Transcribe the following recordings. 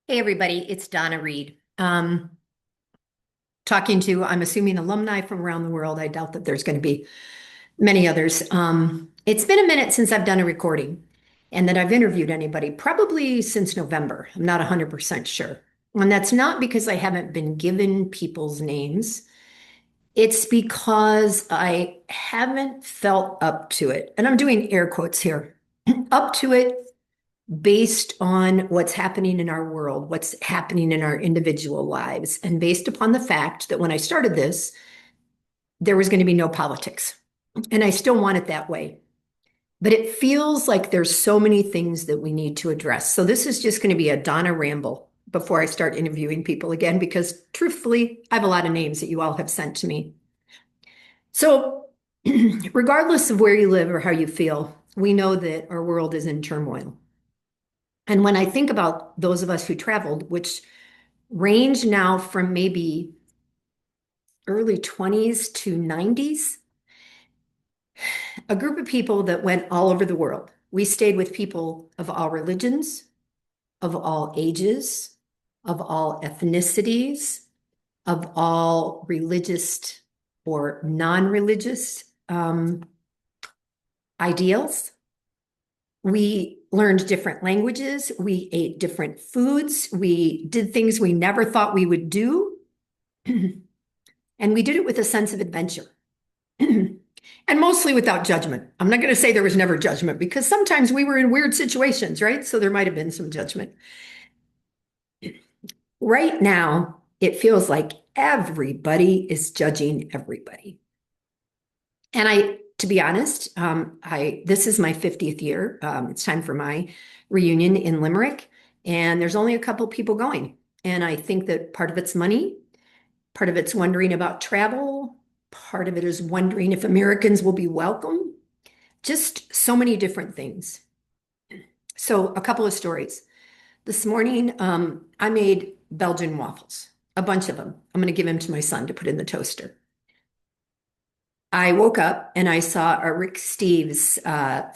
Hey, everybody, it's Donna Reed. Talking to, I'm assuming, alumni from around the world. I doubt that there's going to be many others. It's been a minute since I've done a recording and that I've interviewed anybody, probably since November. I'm not 100% sure. And that's not because I haven't been given people's names. It's because I haven't felt up to it. And I'm doing air quotes here, up to it based on what's happening in our world, what's happening in our individual lives, and based upon the fact that when I started this, there was going to be no politics. And I still want it that way. But it feels like there's so many things that we need to address. So this is just going to be a Donna ramble before I start interviewing people again, because truthfully, I have a lot of names that you all have sent to me. So, regardless of where you live or how you feel, we know that our world is in turmoil. And when I think about those of us who traveled, which range now from maybe early 20s to 90s, a group of people that went all over the world. We stayed with people of all religions, of all ages, of all ethnicities, of all religious or non-religious ideals. We learned different languages. We ate different foods. We did things we never thought we would do. And we did it with a sense of adventure and mostly without judgment. I'm not going to say there was never judgment because sometimes we were in weird situations, right? So there might have been some judgment. Right now, it feels like everybody is judging everybody. And to be honest, this is my 50th year. It's time for my reunion in Limerick, and there's only a couple people going. And I think that part of it's money, part of it's wondering about travel, part of it is wondering if Americans will be welcome. Just so many different things. So, a couple of stories. This morning, I made Belgian waffles, a bunch of them. I'm going to give them to my son to put in the toaster. I woke up and I saw a Rick Steves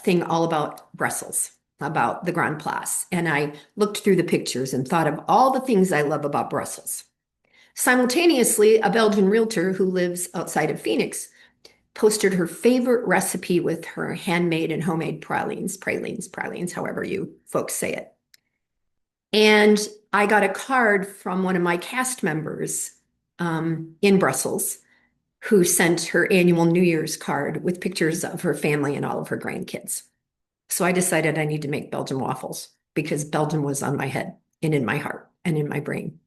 thing all about Brussels, about the Grand Place. And I looked through the pictures and thought of all the things I love about Brussels. Simultaneously, a Belgian realtor who lives outside of Phoenix posted her favorite recipe with her handmade and homemade pralines, however you folks say it. And I got a card from one of my cast members in Brussels who sent her annual New Year's card with pictures of her family and all of her grandkids. So I decided I need to make Belgian waffles because Belgium was on my head and in my heart and in my brain.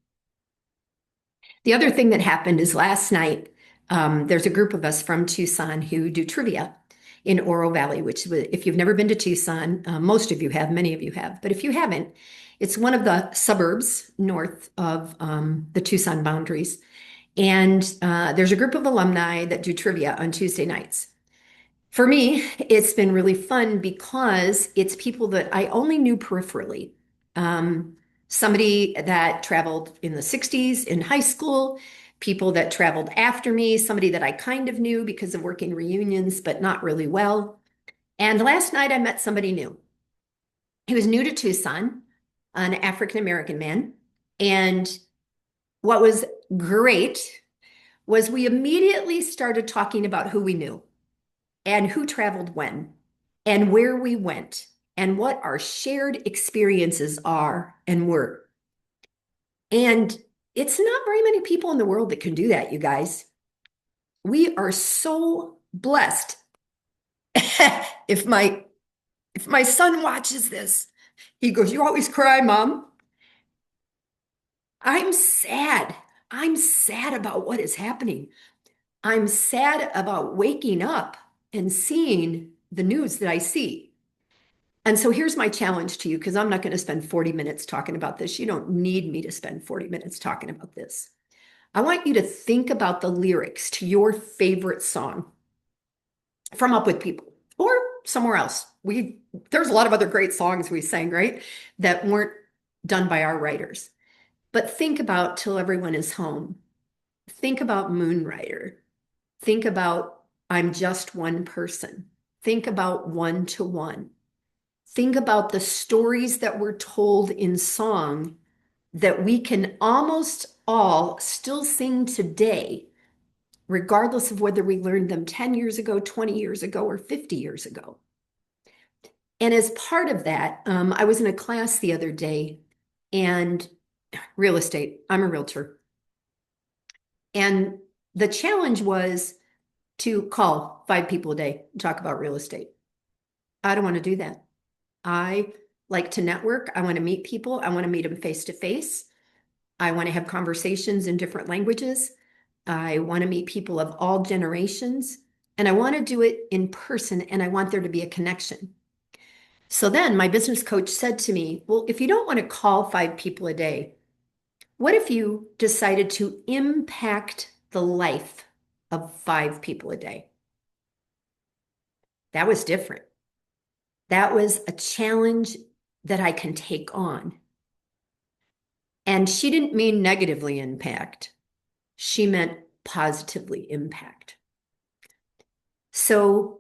The other thing that happened is last night, there's a group of us from Tucson who do trivia in Oro Valley, which, if you've never been to Tucson, most of you have, many of you have, but if you haven't, it's one of the suburbs north of the Tucson boundaries. And there's a group of alumni that do trivia on Tuesday nights. For me, it's been really fun because it's people that I only knew peripherally. Somebody that traveled in the 60s in high school, people that traveled after me, somebody that I kind of knew because of working reunions, but not really well. And last night I met somebody new. He was new to Tucson, an African American man. And what was great was we immediately started talking about who we knew and who traveled when and where we went and what our shared experiences are and were. And it's not very many people in the world that can do that, you guys. We are so blessed. if my if my son watches this, he goes, "You always cry, Mom." I'm sad. I'm sad about what is happening. I'm sad about waking up and seeing the news that I see. And so here's my challenge to you, because I'm not going to spend 40 minutes talking about this. You don't need me to spend 40 minutes talking about this. I want you to think about the lyrics to your favorite song from Up With People or somewhere else. There's a lot of other great songs we sang, right? That weren't done by our writers. But think about Till Everyone Is Home. Think about Moonrider. Think about I'm Just One Person. Think about One to One. Think about the stories that were told in song that we can almost all still sing today, regardless of whether we learned them 10 years ago, 20 years ago, or 50 years ago. And as part of that, I was in a class the other day and real estate, I'm a realtor. And the challenge was to call 5 people a day and talk about real estate. I don't want to do that. I like to network. I want to meet people. I want to meet them face to face. I want to have conversations in different languages. I want to meet people of all generations. And I want to do it in person, and I want there to be a connection. So then my business coach said to me, well, if you don't want to call 5 people a day, what if you decided to impact the life of 5 people a day? That was different. That was a challenge that I can take on. And she didn't mean negatively impact. She meant positively impact. So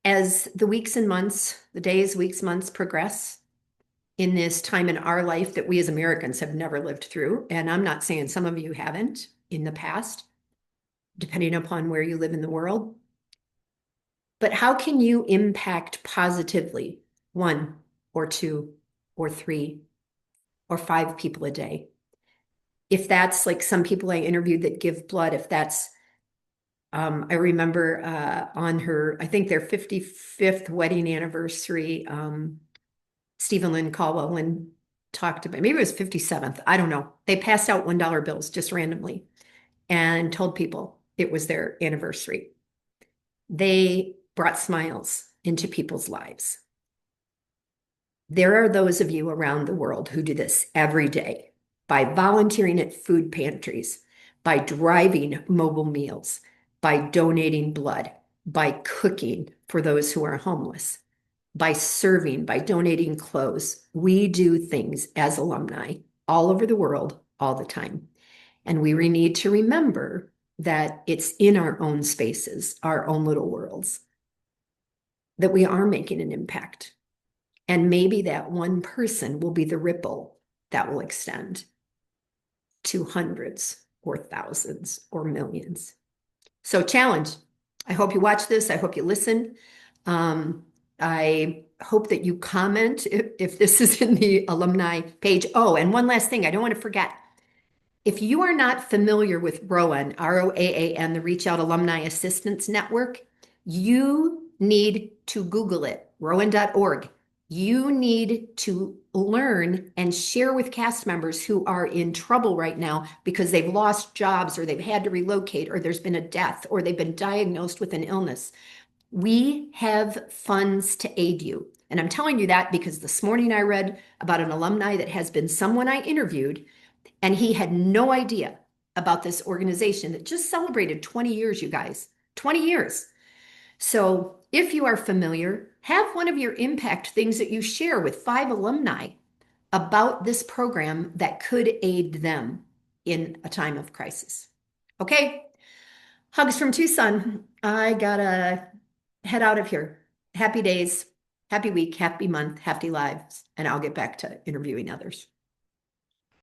as the weeks and months, the days, weeks, months progress in this time in our life that we as Americans have never lived through, and I'm not saying some of you haven't in the past, depending upon where you live in the world, but how can you impact positively 1 or 2 or 3 or 5 people a day? If that's like some people I interviewed that give blood, if that's I remember on her, I think their 55th wedding anniversary, Stephen Lynn Caldwell talked about, maybe it was 57th, I don't know. They passed out $1 bills just randomly and told people it was their anniversary. They brought smiles into people's lives. There are those of you around the world who do this every day by volunteering at food pantries, by driving mobile meals, by donating blood, by cooking for those who are homeless, by serving, by donating clothes. We do things as alumni all over the world all the time. And we need to remember that it's in our own spaces, our own little worlds, that we are making an impact. And maybe that one person will be the ripple that will extend to hundreds or thousands or millions. So challenge. I hope you watch this. I hope you listen. I hope that you comment if this is in the alumni page. Oh, and one last thing I don't want to forget. If you are not familiar with ROAAN, ROAAN, the Reach Out Alumni Assistance Network, you need to Google it, roan.org. You need to learn and share with cast members who are in trouble right now because they've lost jobs or they've had to relocate or there's been a death or they've been diagnosed with an illness. We have funds to aid you. And I'm telling you that because this morning I read about an alumni that has been someone I interviewed, and he had no idea about this organization that just celebrated 20 years, you guys, 20 years. So if you are familiar, have one of your impact things that you share with 5 alumni about this program that could aid them in a time of crisis. Okay, hugs from Tucson. I gotta head out of here. Happy days, happy week, happy month, happy lives, and I'll get back to interviewing others.